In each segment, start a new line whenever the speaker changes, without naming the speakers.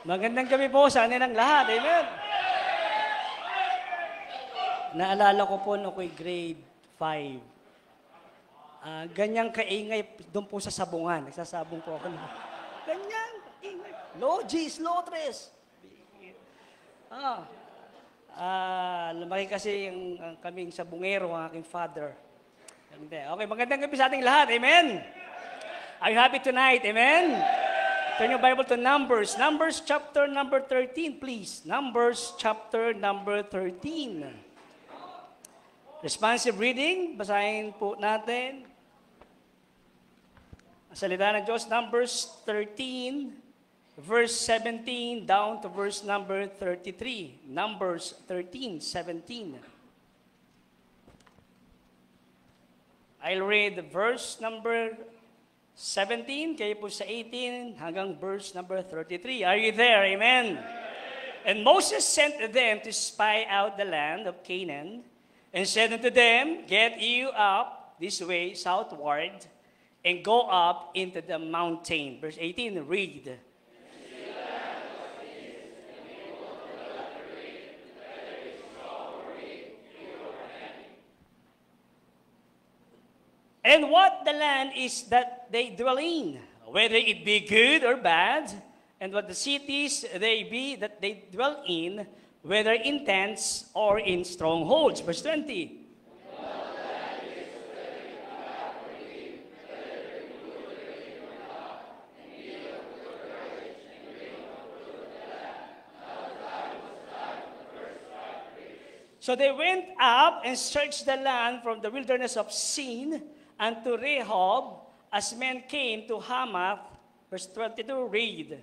Magandang gabi po sa anin ang lahat. Amen. Naalala ko po noong ako'y grade 5. Ganyang kaingay doon po sa sabungan. Nagsasabong po ako. Ganyan, ingay. Low G's, low tres. Lumaki kasi yung kaming sabungero, ang aking father. Okay, magandang gabi sa ating lahat. Amen. Are you happy tonight? Amen. Turn your Bible to Numbers. Numbers chapter number 13, please. Numbers chapter number 13. Responsive reading. Basahin po natin. Ang salita ng Diyos, Numbers 13, verse 17, down to verse number 33. Numbers 13, 17. I'll read verse number 17, kayo po sa 18, hanggang verse number 33. Are you there? Amen? And Moses sent them to spy out the land of Canaan, and said unto them, Get you up this way southward, and go up into the mountain. Verse 18, read. And what the land is that they dwell in, whether it be good or bad, and what the cities they be that they dwell in, whether in tents or in strongholds. Verse 20. So they went up and searched the land from the wilderness of Sin unto Rehob, as men came to Hamath. Verse 22, read.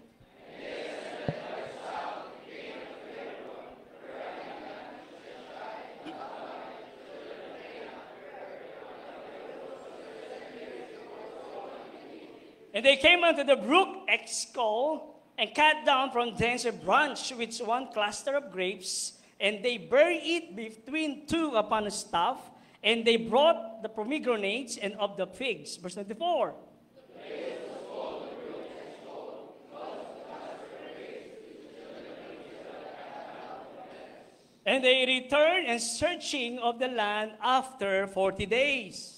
And they came unto the brook Eshcol, and cut down from thence a branch with one cluster of grapes, and they buried it between two upon a staff, and they brought the pomegranates and of the figs. Verse 24. And they returned and searching of the land after 40 days.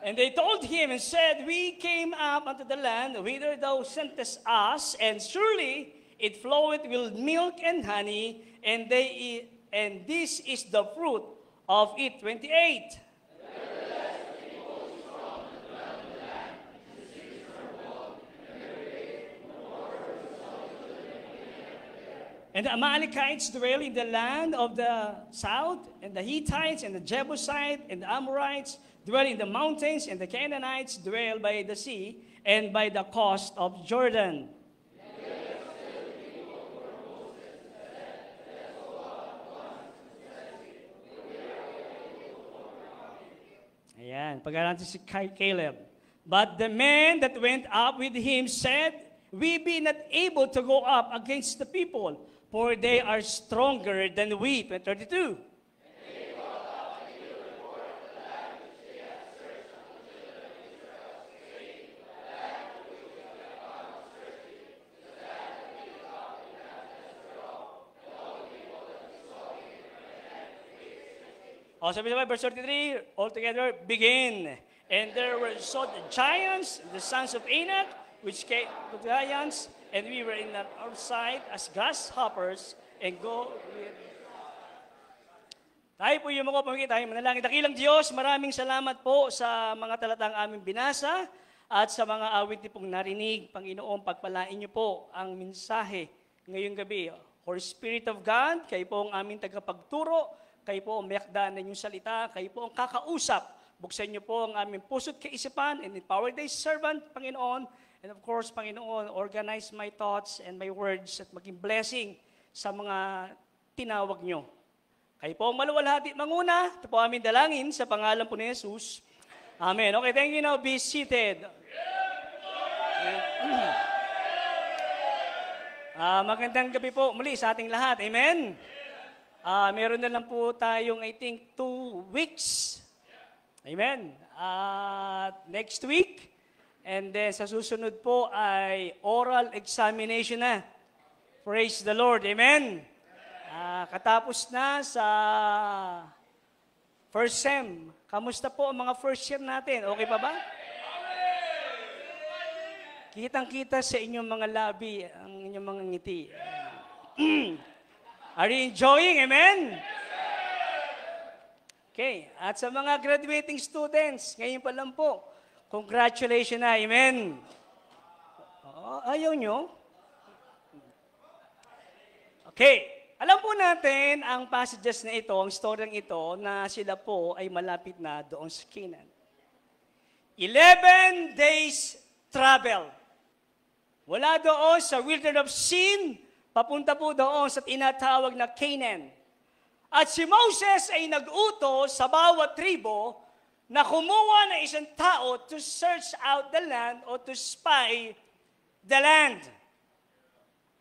And they told him and said, We came up unto the land whither thou sentest us, and surely it floweth with milk and honey, and this is the fruit of it. 28. And the Amalekites dwell in the land of the south, and the Hittites, and the Jebusites, and the Amorites dwell in the mountains, and the Canaanites dwell by the sea, and by the coast of Jordan. Ayan, pag-aralan natin si Caleb. But the men that went up with him said, We be not able to go up against the people, for they are stronger than we. 32. Sabi naman, verse 33, altogether, begin. And there were so the giants, the sons of Anak, which came to the giants, and we were in our side as grasshoppers, and go with... Tayo po yung mga pamigay tayo, manalangin. Dakilang Diyos, maraming salamat po sa mga talatang aming binasa, at sa mga awit pong narinig. Panginoon, pagpalain niyo po ang mensahe ngayong gabi. Holy Spirit of God, kayo po ang aming tagapagturo, kayo po ang mayakda ng inyong salita, kayo po ang kakausap. Buksan niyo po ang aming puso't kaisipan and empower thy servant, Panginoon. And of course, Panginoon, organize my thoughts and my words at maging blessing sa mga tinawag niyo. Kayo po ang maluwalhati manguna. Ito po aming dalangin sa pangalan po ni Jesus. Amen. Okay, thank you. Now be seated. Magandang gabi po muli sa ating lahat. Amen? Meron na lang po tayong, I think, 2 weeks. Amen? Next week. And then sa susunod po ay oral examination na. Praise the Lord. Amen? Katapos na sa first sem. Kamusta po ang mga first year natin? Okay pa ba? Kitang-kita sa inyong mga labi, ang inyong mga ngiti. Are you enjoying? Amen? Okay. At sa mga graduating students, ngayon pa lang po, congratulations na. Amen? Ayaw nyo? Okay. Alam po natin ang passages na ito, ang storyang ito, na sila po ay malapit na doon sa Canaan. 11 days travel. Wala doon sa wilderness of Sin, papunta po doon sa tinatawag na Canaan. At si Moses ay nag-utos sa bawat tribo na kumuha ng isang tao to search out the land or to spy the land.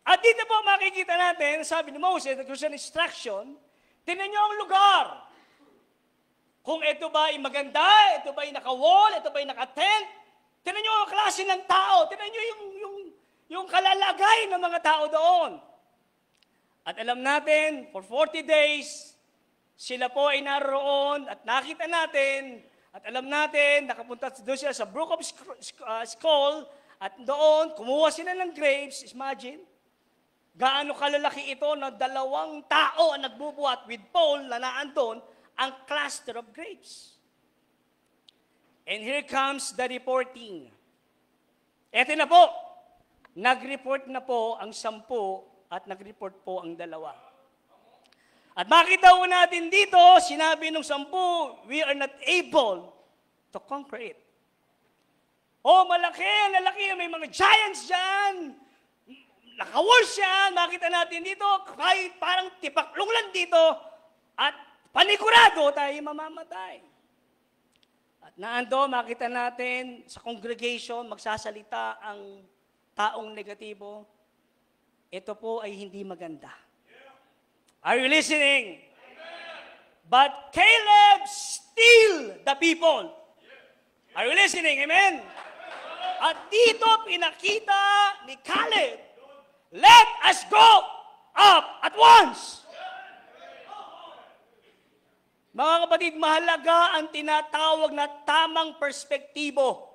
At dito po makikita natin, sabi ni Moses, nag-usap instruction, tingnan niyo ang lugar. Kung ito ba ay maganda, ito ba ay naka-wall, ito ba ay naka-tent, tingnan niyo ang klase ng tao, tingnan niyo yung kalalagay ng mga tao doon. At alam natin, for 40 days, sila po ay naroon at nakita natin, at alam natin, nakapunta doon sila sa Brook of Skull, at doon, kumuha sila ng grapes, imagine, gaano kalalaki ito na 2 tao ang nagbubuhat with pole na naandun ang cluster of grapes. And here comes the reporting. Eto na po, nag-report na po ang 10 at nag-report po ang 2. At makita po natin dito, sinabi ng 10, we are not able to conquer it. Malaki, may mga giants dyan. Nakawall siya, makita natin dito, kahit parang tipaklong lang dito, at panigurado tayo mamamatay. At naando, makita natin sa congregation, magsasalita ang taong negatibo. Ito po ay hindi maganda. Are you listening? But Caleb still the people. Are you listening? Amen? At dito pinakita ni Caleb, let us go up at once. Mga kapatid, mahalaga ang tinatawag na tamang perspektibo.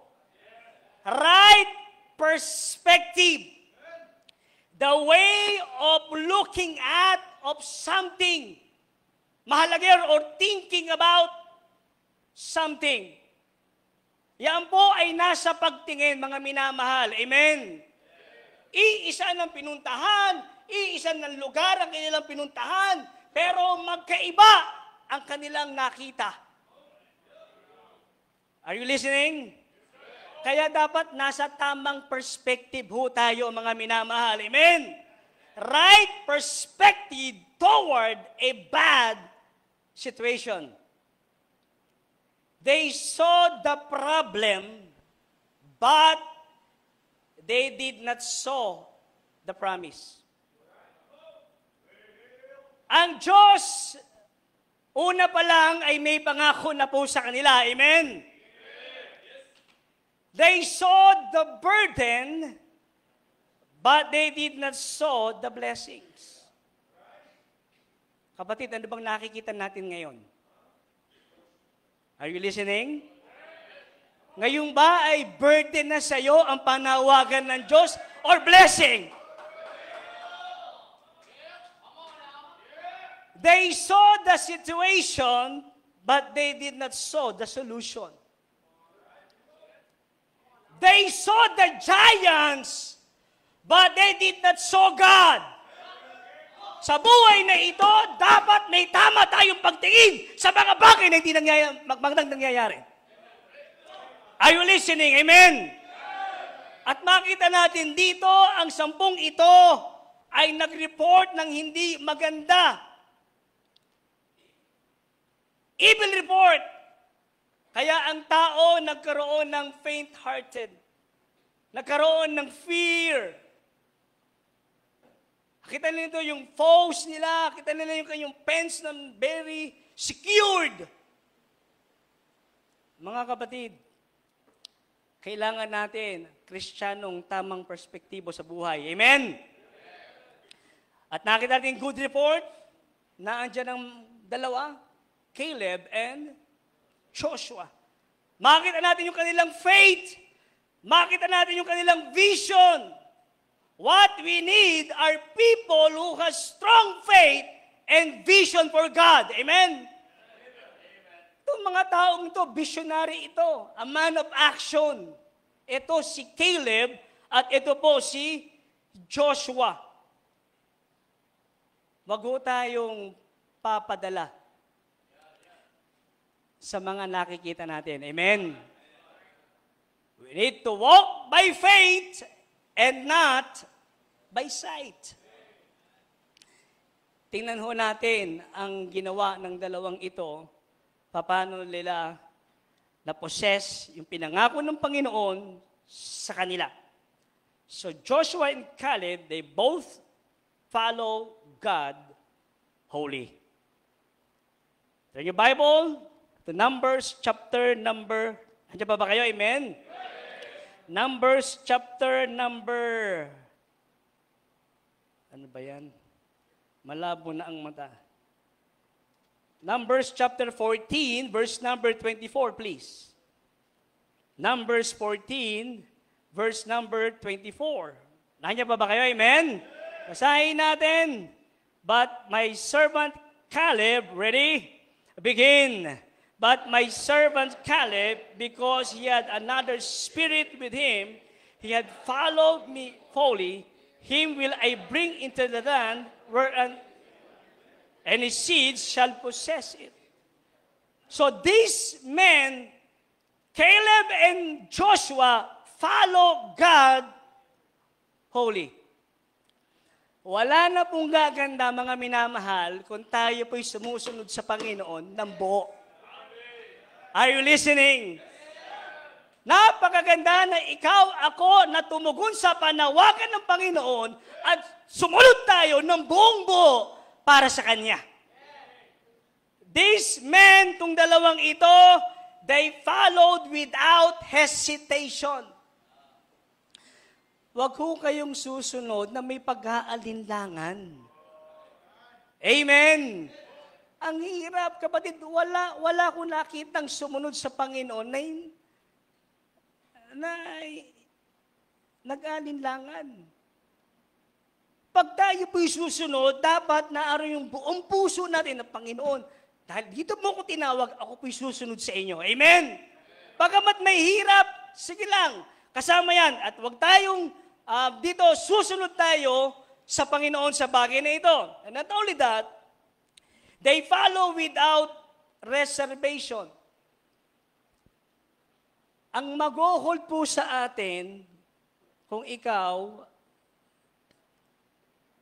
Right perspective. The way of looking at of something. Mahalaga or thinking about something. Yan po ay nasa pagtingin, mga minamahal. Amen? Iisa ng pinuntahan, iisa ng lugar ang kanilang pinuntahan, pero magkaiba ang kanilang nakita. Are you listening? Kaya dapat nasa tamang perspective ho tayo, mga minamahal. Amen? Right perspective toward a bad situation. They saw the problem, but they did not saw the promise. Ang Diyos, una pa lang ay may pangako na po sa kanila. Amen? They saw the burden, but they did not saw the blessings. Kapatid, ano bang nakikita natin ngayon? Are you listening? Ngayon ba ay burden na sa iyo ang panawagan ng Diyos or blessing? They saw the situation, but they did not saw the solution. They saw the giants, but they did not saw God. Sa buhay na ito, dapat may tama tayong pagtingin sa mga bagay na hindi magandang nangyayari. Are you listening? Amen? At makita natin dito, ang 10 ito ay nag-report ng hindi maganda. Evil report. Kaya ang tao nagkaroon ng faint-hearted. Nagkaroon ng fear. Kita nila ito yung foes nila, kita nila yung kanyang fence na very secured. Mga kapatid, kailangan natin Kristiyanong tamang perspektibo sa buhay. Amen? At nakita natin good report na andyan ang dalawa, Caleb and Joshua. Makita natin yung kanilang faith. Makita natin yung kanilang vision. What we need are people who have strong faith and vision for God. Amen? Itong mga taong ito, visionary ito. A man of action. Ito si Caleb at ito po si Joshua. Wag ho tayong papadala sa mga nakikita natin. Amen? We need to walk by faith and not by sight. Tingnan ho natin ang ginawa ng dalawang ito, paano nila na-possess yung pinangako ng Panginoon sa kanila. So Joshua and Caleb, they both follow God wholly. Turn your Bible to Numbers chapter number, andiyan pa ba kayo? Amen? Numbers chapter number, ano ba yan? Malabo na ang mata. Numbers chapter 14, verse number 24, please. Numbers 14, verse number 24. Nandiyan pa ba kayo? Amen? Basahin natin. But my servant Caleb, ready? Begin. But my servant Caleb, because he had another spirit with him, he had followed me fully, him will I bring into the land wherein and his seeds shall possess it. So these men, Caleb and Joshua, follow God wholly. Wala na pong gaganda, mga minamahal, kung tayo po'y sumusunod sa Panginoon ng buo. Are you listening? Napakaganda na ikaw, ako, na tumugon sa panawagan ng Panginoon at sumunod tayo ng buong buo para sa Kanya. These men, tong dalawang ito, they followed without hesitation. Huwag ho kayong susunod na may pag-aalinlangan. Amen. Ang hirap, kapatid, wala ko nakitang sumunod sa Panginoon na nag-alinlangan. Pag tayo po'y susunod, dapat naaro yung buong puso natin ng Panginoon. Dahil dito mo ko tinawag, ako po'y susunod sa inyo. Amen? Pagamat may hirap, sige lang, kasama yan. At huwag tayong dito, susunod tayo sa Panginoon sa bagay na ito. And not only that, they follow without reservation. Ang mag-hold po sa atin, kung ikaw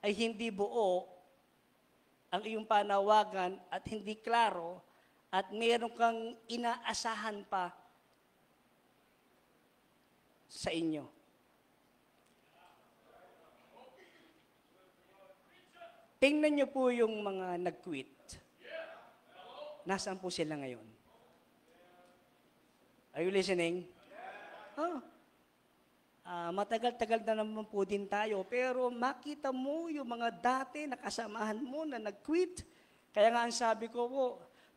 ay hindi buo ang iyong panawagan at hindi klaro at meron kang inaasahan pa sa inyo. Tingnan niyo po yung mga nag-quit. Nasaan po sila ngayon? Are you listening? Matagal-tagal na naman po din tayo, pero makita mo yung mga dati na kasamahan mo na nag-quit. Kaya nga ang sabi ko po,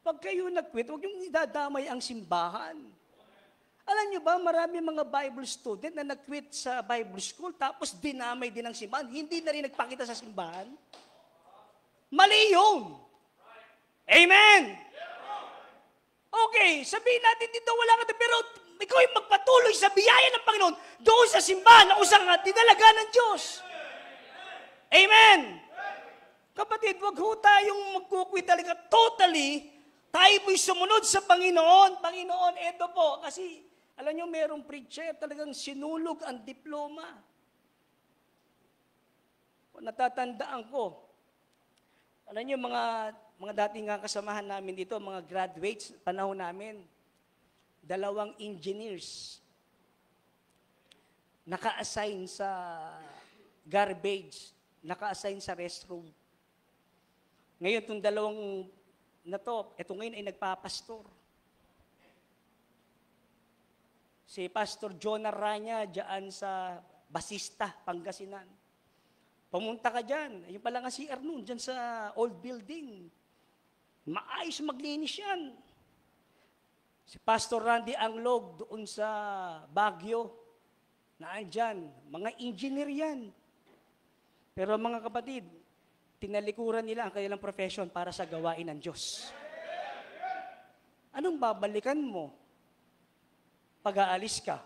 pag kayo nag-quit, huwag yung idadamay ang simbahan. Alam niyo ba, marami mga Bible student na nag-quit sa Bible school, tapos dinamay din ang simbahan, hindi na rin nagpakita sa simbahan. Mali yun. Amen. Okay, sabihin natin dito wala ka, pero ikaw ay magpatuloy sa biyaya ng Panginoon doon sa simbahan na usang dinalaga ng Diyos. Amen. Kapatid, wag ho tayong magkukwit talaga totally. Tayo po'y sumunod sa Panginoon. Panginoon, eto po. Kasi, alam nyo, merong preacher talagang sinulog ang diploma. Natatandaan ko. Alam nyo, mga dating nga kasamahan namin dito, mga graduates, panahon namin, 2 engineers naka-assign sa garbage naka-assign sa restroom. Ngayon, itong dalawang na to, ito ngayon ay nagpapastor. Si Pastor John Aranya, dyan sa Basista, Pangasinan. Pumunta ka dyan. Yung pala nga si Arnoon, dyan sa old building. Maayos maglinis yan. Si Pastor Randy Anglog, doon sa Baguio, naandyan. Mga engineer yan. Pero mga kapatid, tinalikuran nila ang kanilang profession para sa gawain ng Diyos. Anong babalikan mo pag aalis ka?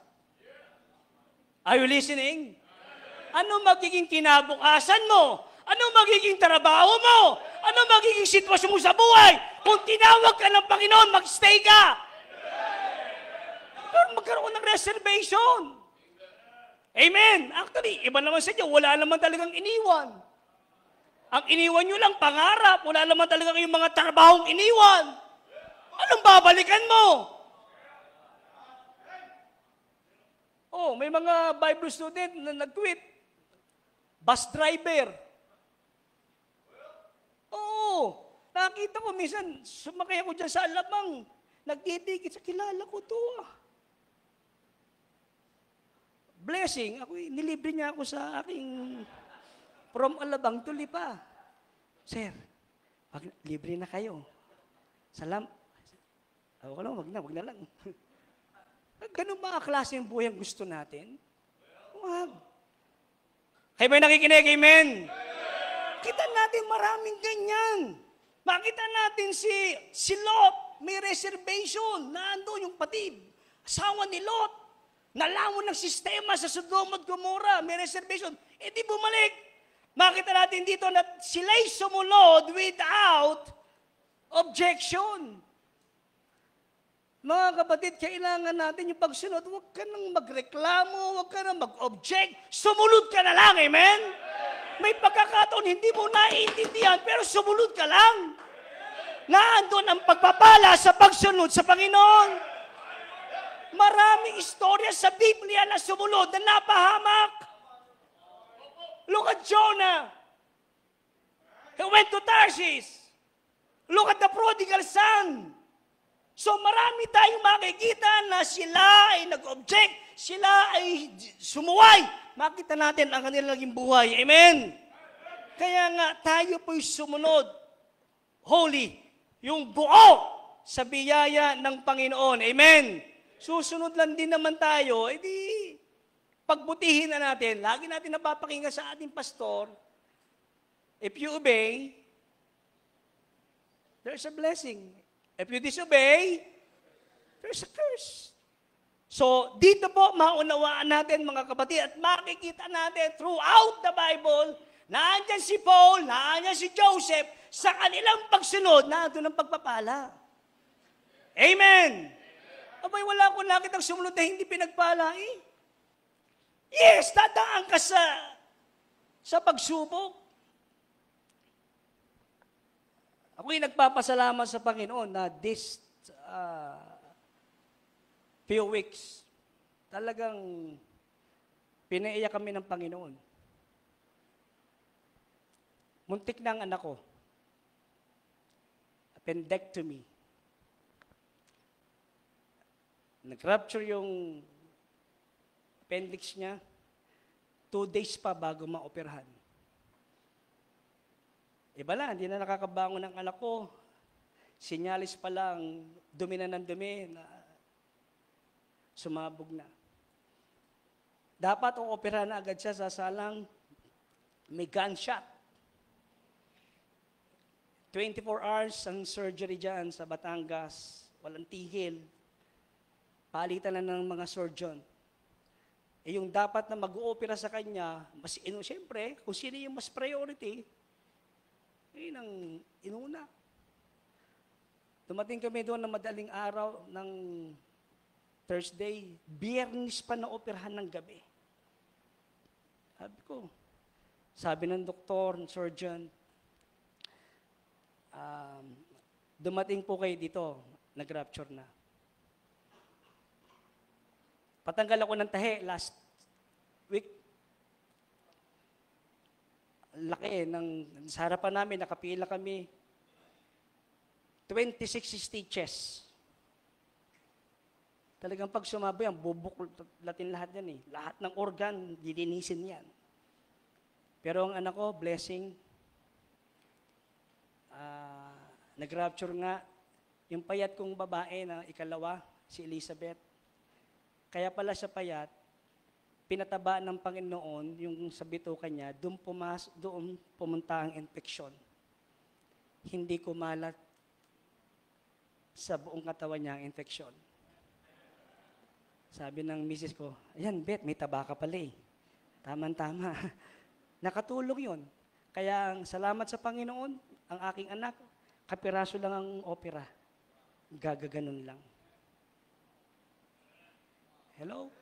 Are you listening? Ano magiging kinabukasan mo? Ano magiging trabaho mo? Ano magiging sitwasyon mo sa buhay? Kung tinawag ka ng Panginoon, magstay ka. Pero magkaroon ng reservation. Amen. Actually, iba naman sa inyo, wala naman talagang iniwan. Ang iniwan nyo lang, pangarap. Wala naman talaga kayong mga trabahong iniwan. Anong babalikan mo? Oh, may mga Bible student na nag-tweet. Bus driver. Oo, nakita ko minsan, sumakay ako dyan sa Alabang. Nagtitikit sa kilala ko to. Blessing, nilibre niya ako sa aking from Alabang to Lipa. Sir, libre na kayo. Ako lang, wag na lang. Ganun ba ang klase ng buhay ang gusto natin? Wag. Kayo ba nakikinig? Amen? Kita natin maraming ganyan. Makita natin si Lot, may reservation. Naandun yung patid. Asawa ni Lot. Nalamon ng sistema sa Sodom at Gomorrah. May reservation. E di bumalik. Makita natin dito na sila'y sumunod without objection. Mga kapatid, kailangan natin yung pagsunod. Huwag ka nang magreklamo, huwag ka nang mag-object. Sumunod ka na lang, amen? May pagkakataon, hindi mo naiintindihan, pero sumunod ka lang. Naandun ang pagpapala sa pagsunod sa Panginoon. Maraming istorya sa Biblia na sumunod na napahamak. Look at Jonah. He went to Tarshish. Look at the prodigal son. So marami tayong makikita na sila ay nag-object, sila ay sumuway. Makita natin ang kanilang naging buhay. Amen? Kaya nga tayo po'y sumunod. Holy. Yung buo sa biyaya ng Panginoon. Amen? Susunod lang din naman tayo, edi pagbutihin na natin. Lagi natin napapakinggan sa ating pastor, if you obey, there's a blessing. If you disobey, there's a curse. So, dito po, maunawaan natin mga kapatid at makikita natin throughout the Bible, naandyan si Paul, naandyan si Joseph, sa kanilang pagsunod, naandun ang pagpapala. Amen! Abay, wala akong nakitang sumunod na hindi pinagpala eh. Yes, dadaan ka sa pagsubok. Ako'y nagpapasalamat sa Panginoon na this few weeks, talagang pinaiyak kami ng Panginoon. Muntik na ang anak ko. Appendectomy. Nag-rupture yung appendix niya. 2 days pa bago maoperahan. Iba lang, hindi na nakakabangon ng anak ko. Sinyalis pa lang, dumi na ng dumi, na sumabog na. Dapat o-opera na agad siya sa salang may gunshot. 24 hours ang surgery dyan sa Batangas. Walang tigil. Palitan na ng mga surgeon. Eh yung dapat na mag-oopera sa kanya, siyempre, kung sino yung mas priority, yun ang inuna. Dumating kami doon na madaling araw ng Thursday, Biyernes pa na operahan ng gabi. Sabi ng doktor, surgeon, dumating po kayo dito, nag-rupture na. Patanggal ako ng tahe last week. laki sa harapan namin, nakapila kami. 26 stitches. Talagang pag sumabo yan, bubuklatin lahat yan eh. Lahat ng organ, dilinisin yan. Pero ang anak ko, blessing, nag-rapture nga, yung payat kong babae na ikalawa, si Elizabeth. Kaya pala siya payat, pinataba ng Panginoon yung sa bituka niya, doon pumunta ang infeksyon. Hindi kumalat sa buong katawan niya ang infeksyon. Sabi ng misis ko, ayan, Bet, may taba ka pala eh. Tama-tama. Nakatulong yun. Kaya salamat sa Panginoon, ang aking anak, kapiraso lang ang opera. Gagaganon lang. Hello?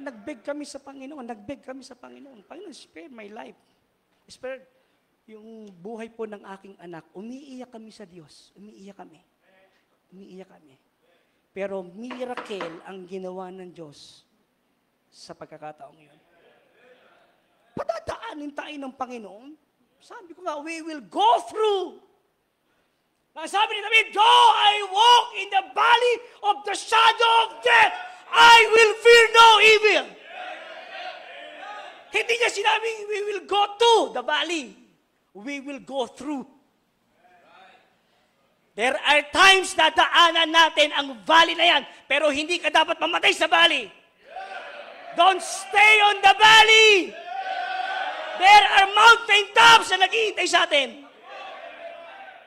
Nagbeg kami sa Panginoon. Panginoon, spare my life. Spare yung buhay po ng aking anak. Umiiyak kami sa Diyos. Umiiyak kami. Pero miracle ang ginawa ng Diyos sa pagkakataong yun. Patadaanin tayo ng Panginoon. Sabi ko nga, we will go through. Sabi ni David, though I walk in the valley of the shadow of death, I will fear no evil. Hindi niya sinabing, we will go to the valley. We will go through. There are times na daanan natin ang valley na yan, pero hindi ka dapat mamatay sa valley. Don't stay on the valley. There are mountain tops na naghihintay sa atin.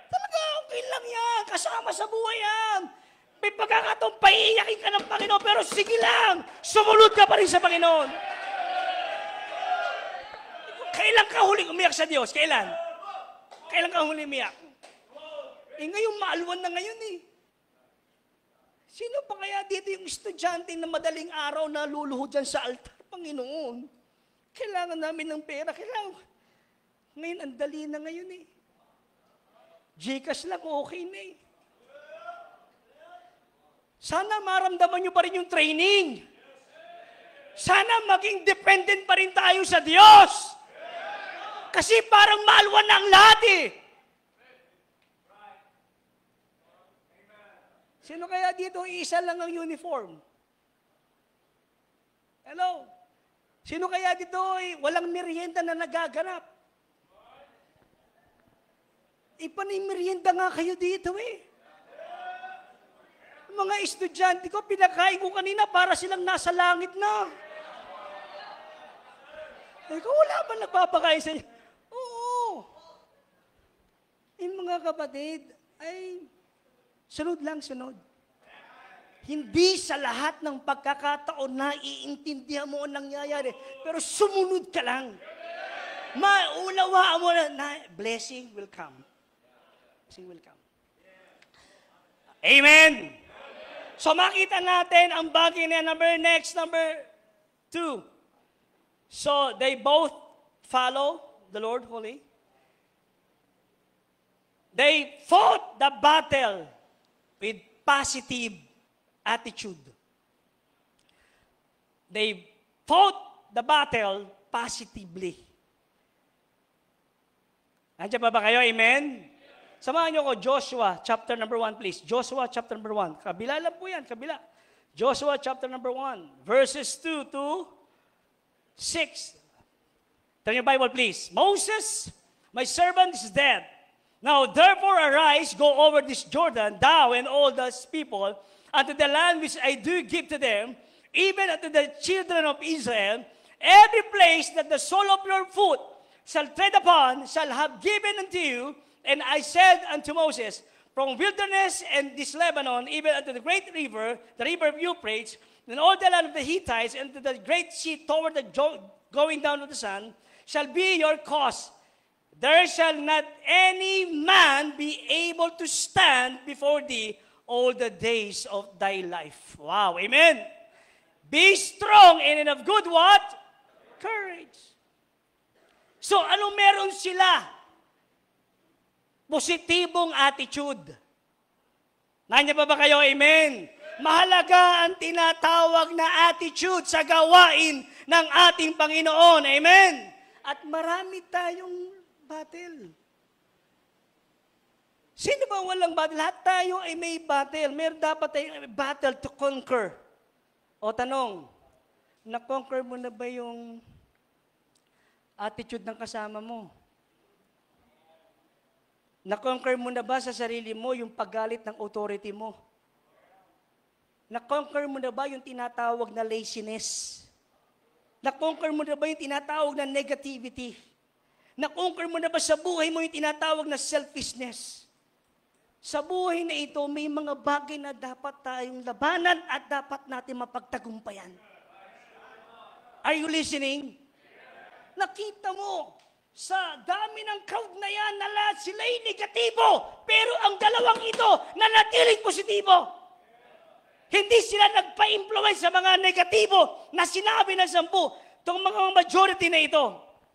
Talaga, okay lang yan. Kasama sa buhay yan. May pagkakataong paiiyakin ka ng Panginoon, pero sige lang, sumunod ka pa rin sa Panginoon. Kailan ka huling umiyak sa Diyos? Kailan ka huling umiyak? Ngayon, maalwan na ngayon eh. Sino pa kaya dito yung estudyante na madaling araw na luluhod dyan sa altar? Panginoon, kailangan namin ng pera. Ngayon, ang dali na ngayon eh. Gcash lang, okay na eh. Sana maramdaman nyo pa rin yung training. Sana maging dependent pa rin tayo sa Diyos. Kasi parang maalwan na ang lahat eh. Sino kaya dito isa lang ang uniform? Hello? Sino kaya dito walang merienda na nagaganap? Ipanimerienda nga kayo dito eh. Mga estudyante ko, pinakain ko kanina para silang nasa langit na. Ikaw, wala ba nagpapakain sa inyo? Oo. Yung mga kapatid, ay sunod lang, sunod. Hindi sa lahat ng pagkakataon na iintindihan mo ang nangyayari, pero sumunod ka lang. Maunawaan mo na blessing will come. Blessing will come. Amen! So makita natin ang bagay na number 2. So they both follow the Lord Holy. They fought the battle with positive attitude. They fought the battle positively. Nandiyan pa ba kayo? Amen? Samahan niyo ko, Joshua chapter number 1, please. Joshua chapter number 1. Kabila lang po yan, kabila. Joshua chapter number 1, verses 2 to 6. Turn your Bible, please. Moses, my servant is dead. Now, therefore, arise, go over this Jordan, thou and all those people, unto the land which I do give to them, even unto the children of Israel, every place that the sole of your foot shall tread upon, shall have given unto you. And I said unto Moses, from wilderness and this Lebanon, even unto the great river, the river of Euphrates, and all the land of the Hittites, and to the great sea toward the going down of the sun, shall be your cause. There shall not any man be able to stand before thee all the days of thy life. Wow, amen. Be strong and of good what? Courage. So, anong meron sila? Positibong attitude. Nandiyan pa ba kayo? Amen. Mahalaga ang tinatawag na attitude sa gawain ng ating Panginoon. Amen. At marami tayong battle. Sino ba walang battle? Lahat tayo ay may battle. Meron dapat tayong battle to conquer. O tanong, na-conquer mo na ba yung attitude ng kasama mo? Na-conquer mo na ba sa sarili mo yung paggalit ng authority mo? Na-conquer mo na ba yung tinatawag na laziness? Na-conquer mo na ba yung tinatawag na negativity? Na-conquer mo na ba sa buhay mo yung tinatawag na selfishness? Sa buhay na ito, may mga bagay na dapat tayong labanan at dapat natin mapagtagumpayan. Are you listening? Nakita mo, sa dami ng crowd na yan, na lahat sila'y negatibo, pero ang dalawang ito, nanatiling positibo. Hindi sila nagpa-influence sa mga negatibo na sinabi ng 10, itong mga majority na ito.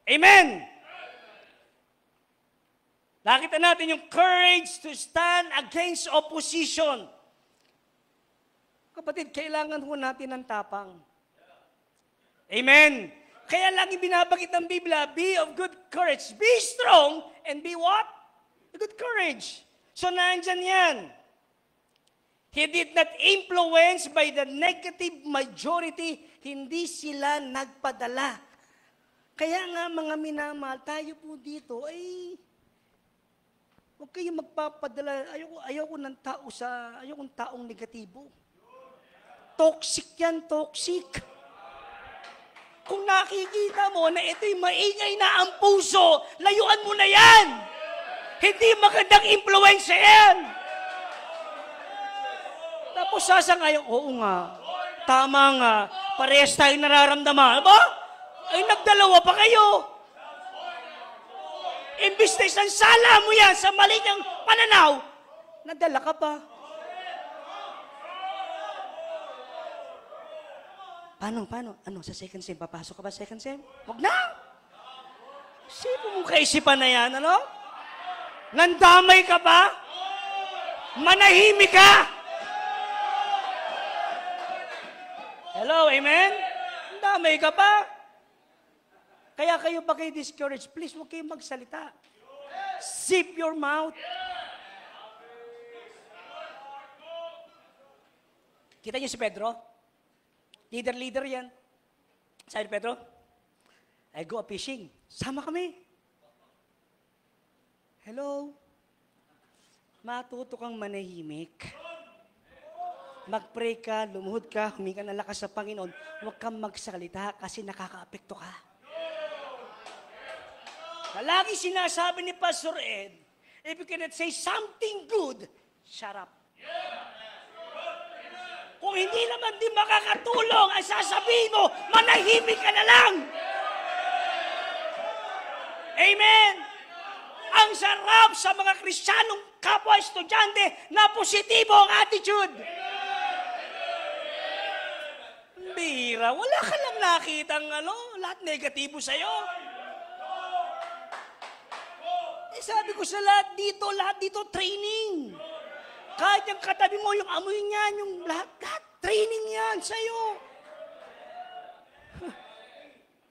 Amen! Nakita natin yung courage to stand against opposition. Kapatid, kailangan ho natin ng tapang. Amen! Kaya lagi binabagit ng Biblia, be of good courage. Be strong and be what? Good courage. So nandyan yan. He did not influence by the negative majority. Hindi sila nagpadala. Kaya nga mga minamahal, tayo po dito ay huwag kayong magpapadala. Ayoko ng ayokong taong negatibo. Toxic yan, toxic. Kung nakikita mo na ito'y maingay na ang puso, layuan mo na yan. Hindi magandang influensya yan. Tapos sasangayon, oo nga, tama nga, parehas tayo nararamdaman. Aba? Ay nagdalawa pa kayo. Imbis na isang sala mo yan sa mali niyang pananaw, nadala ka pa. Paano? Ano, sa second sem? Papasok ka ba second sem? Huwag na! Sipo mo kaisipan na yan, ano? Nandamay ka ba? Manahimik ka! Hello, amen? Damay ka pa. Kaya kayo pa kayo discouraged, please huwag kayong magsalita. Zip your mouth. Kita niyo si Pedro? Leader yan. Sabi ni Pedro, I go fishing. Sama kami. Hello? Matuto kang manahimik. Mag-pray ka, lumuhod ka, humingi ka ng lakas sa Panginoon, huwag kang magsalita kasi nakaka-apekto ka. Lagi sinasabi ni Pastor Ed, if you cannot say something good, shut up. Kung hindi naman din makakatulong, ay sasabihin mo, manahimik ka na lang. Amen. Ang sarap sa mga Kristiyanong kapwa-estudyante na positibo ang attitude. Bira, wala ka lang nakitang lahat negatibo sa'yo. Sabi ko sa lahat dito training. Kahit yung katabi mo, yung amoy niyan, yung lahat training yan sa'yo.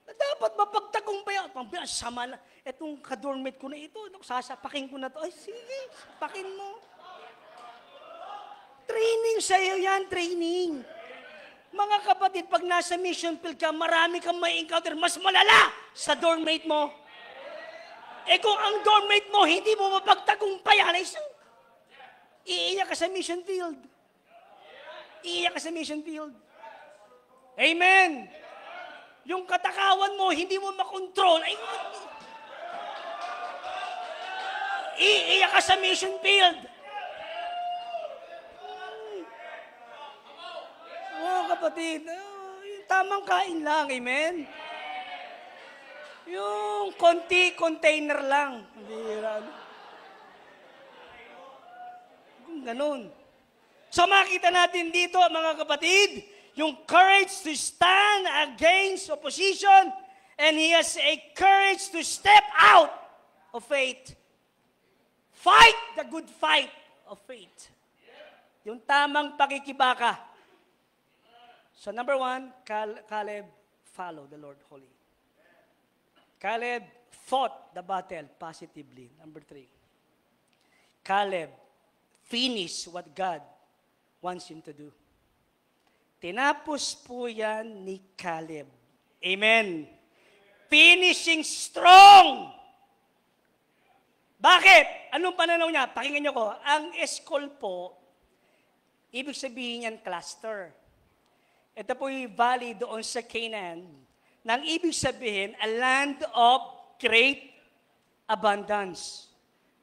Dapat mapagtagumpayan. Sama na. Etong ka-dormmate ko na ito, sasapakin ko na to. Ay, sige, sapakin mo. Training sa'yo yan, training. Mga kapatid, pag nasa mission field ka, marami kang may encounter, mas malala sa dormmate mo. Eh kung ang dormmate mo, hindi mo mapagtagumpayan, iiyak ka sa mission field. Iiyak ka sa mission field. Amen. Yung katakawan mo, hindi mo makontrol, iiyak ka sa mission field. Kapatid, yung tamang kain lang, amen? Yung konti, container lang. Kung ganun. So makita natin dito, mga kapatid, yung courage to stand against opposition, and he has a courage to step out of faith. Fight the good fight of faith. Yung tamang pakikibaka. So number 1, Caleb, follow the Lord wholly. Caleb fought the battle positively. Number 3. Caleb finished what God wants him to do. Tinapos po yan ni Caleb. Amen. Finishing strong. Bakit? Anong pananaw niya? Pakinggan niyo ko. Ang eskol po, ibig sabihin yan cluster. Ito po yung valley doon sa Canaan. Nang ibig sabihin, a land of great abundance.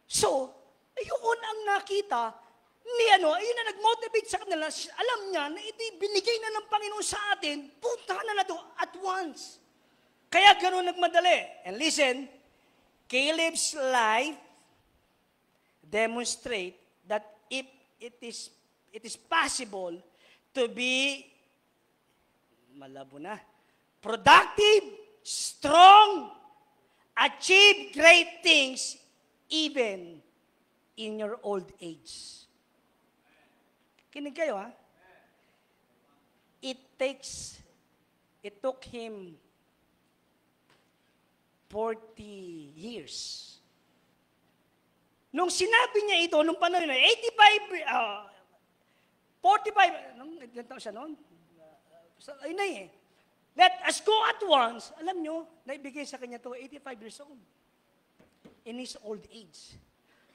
So, ayun ang nakita ni ayun na nag-motivate sa kanila. Alam niya na ito binigay na ng Panginoon sa atin, punta na to at once. Kaya ganoon nagmadali. And listen, Caleb's life demonstrate that if it is possible to be malabo na, productive, strong, achieve great things even in your old age. Kinig kayo, ha? It took him 40 years. Nung sinabi niya ito, nung panahon na 45, ilan taon siya noon? Ayun na eh. Let us go at once. Alam nyo, naibigay sa kanya to 85 years old. In his old age.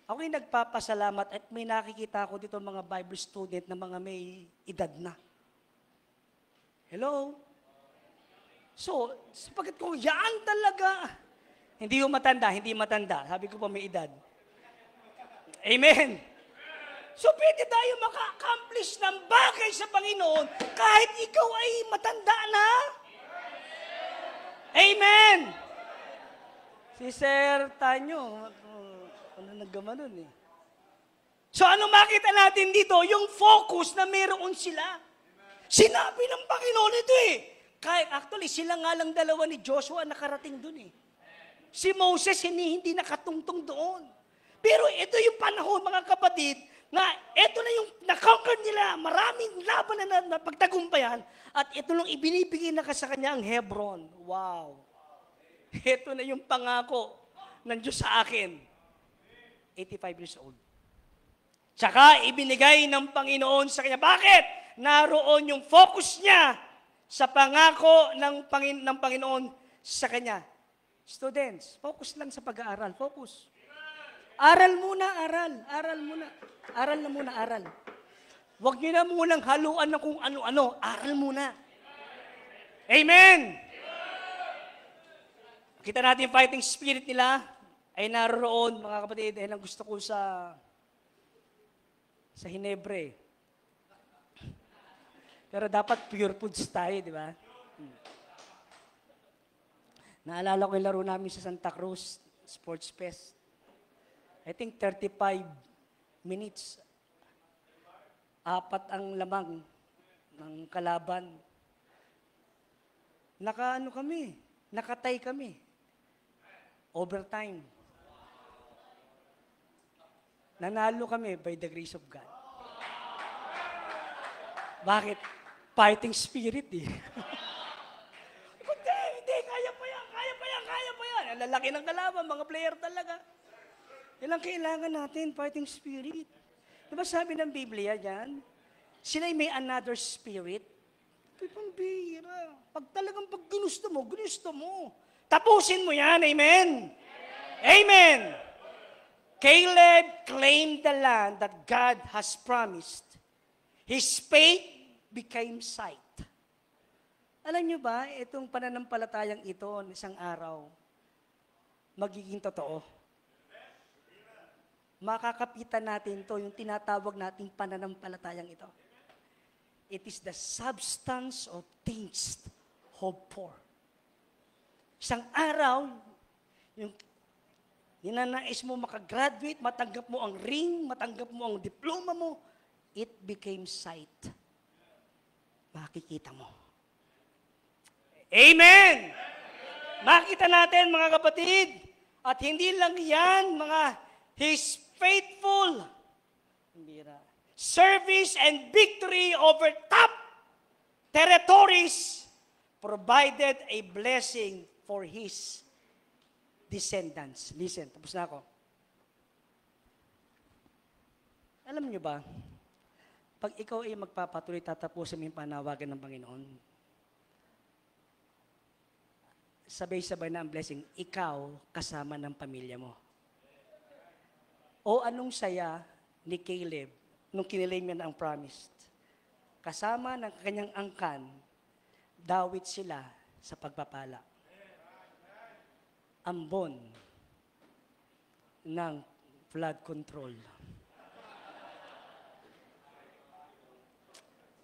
Ako'y nagpapasalamat at may nakikita ko dito mga Bible student na mga may edad na. Hello? So, sapagkat ko, yan talaga. Hindi matanda. Sabi ko pa may edad. Amen. So, pwede tayo maka-accomplish ng bagay sa Panginoon kahit ikaw ay matanda na. Amen. Si Sir Tanyo, naggama nun eh. So, ano makita natin dito? Yung focus na meron sila. Sinabi ng Panginoon ito eh. Actually, sila nga lang dalawa ni Joshua nakarating dun eh. Si Moses hindi nakatungtong doon. Pero ito yung panahon, mga kapatid, na ito na yung na-conquer nila, maraming laban na pagtagumpayan, at ito lang ibinibigay na sa kanya ang Hebron. Wow! Ito na yung pangako ng Diyos sa akin. 85 years old. Tsaka ibinigay ng Panginoon sa kanya. Bakit? Naroon yung focus niya sa pangako ng Panginoon sa kanya. Students, focus lang sa pag-aaral. Focus. Aral muna, aral. Aral muna. Aral na muna, aral. Huwag niyo na munang haluan ng kung ano-ano. Aral muna. Amen! Kita natin yung fighting spirit nila ay naroon, mga kapatid, dahil ang gusto ko sa Hinebre. Pero dapat pure foods tayo, di ba? Naalala ko yung laro namin sa Santa Cruz Sports Fest. I think 35 minutes. 4 ang lamang ng kalaban. Nakatay kami. Overtime. Nanalo kami by the grace of God. Bakit? Fighting spirit eh. Hindi, kaya pa yan. Ang lalaki ng kalaban, mga player talaga. Yan ang kailangan natin, fighting spirit. Diba sabi ng Biblia dyan? Sila'y may another spirit. Ito'y pambihira. Pag ginusto mo. Tapusin mo yan, amen? Amen! Caleb claimed the land that God has promised. His faith became sight. Alam nyo ba, itong pananampalatayang ito, isang araw, magiging totoo. Makakapitan natin to, yung tinatawag nating pananampalatayang ito. It is the substance of things hoped for. Isang araw, yung ninanais mo makagraduate, matanggap mo ang ring, matanggap mo ang diploma mo, it became sight. Makikita mo. Amen! Makita natin, mga kapatid, at hindi lang yan, His faithful service and victory over top territories provided a blessing for His descendants. Listen, tapos na ako. Alam niyo ba, pag ikaw ay magpapatuloy, tatapusin mo yung panawagan ng Panginoon, sabay-sabay na ang blessing, ikaw kasama ng pamilya mo. O anong saya ni Caleb nung kinilaim niya na ang promised? Kasama ng kanyang angkan, dawit sila sa pagpapala. Ambon ng flood control.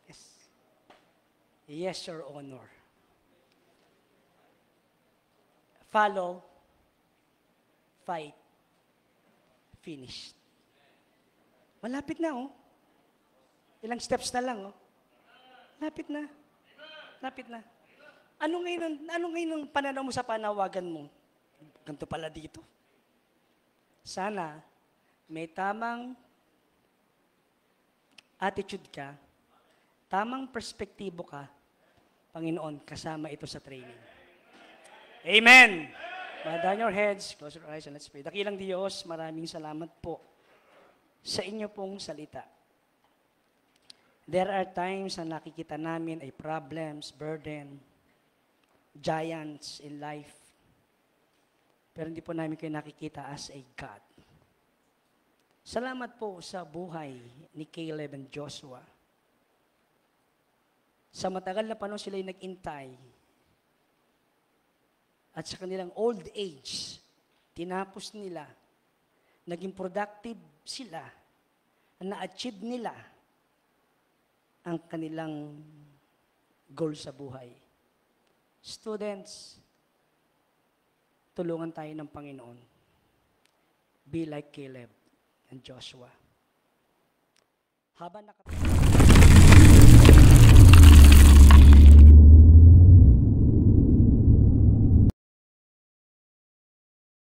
Yes. Yes, Your Honor. Follow, fight, finished. Malapit na, oh. Ilang steps na lang, oh. Lapit na. Lapit na. Ano ngayon ang pananaw mo sa panawagan mo? Ganito pala dito. Sana may tamang attitude ka, tamang perspektibo ka, Panginoon, kasama ito sa training. Amen! Bow down your heads, close your eyes, and let's pray. Dakilang Diyos, maraming salamat po sa inyo pong salita. There are times na nakikita namin ay problems, burden, giants in life. Pero hindi po namin kayo nakikita as a God. Salamat po sa buhay ni Caleb and Joshua. Sa matagal na panahon sila ay nag-intay. At sa kanilang old age, tinapos nila, naging productive sila, na-achieve nila ang kanilang goal sa buhay. Students, tulungan tayo ng Panginoon. Be like Caleb and Joshua. Habang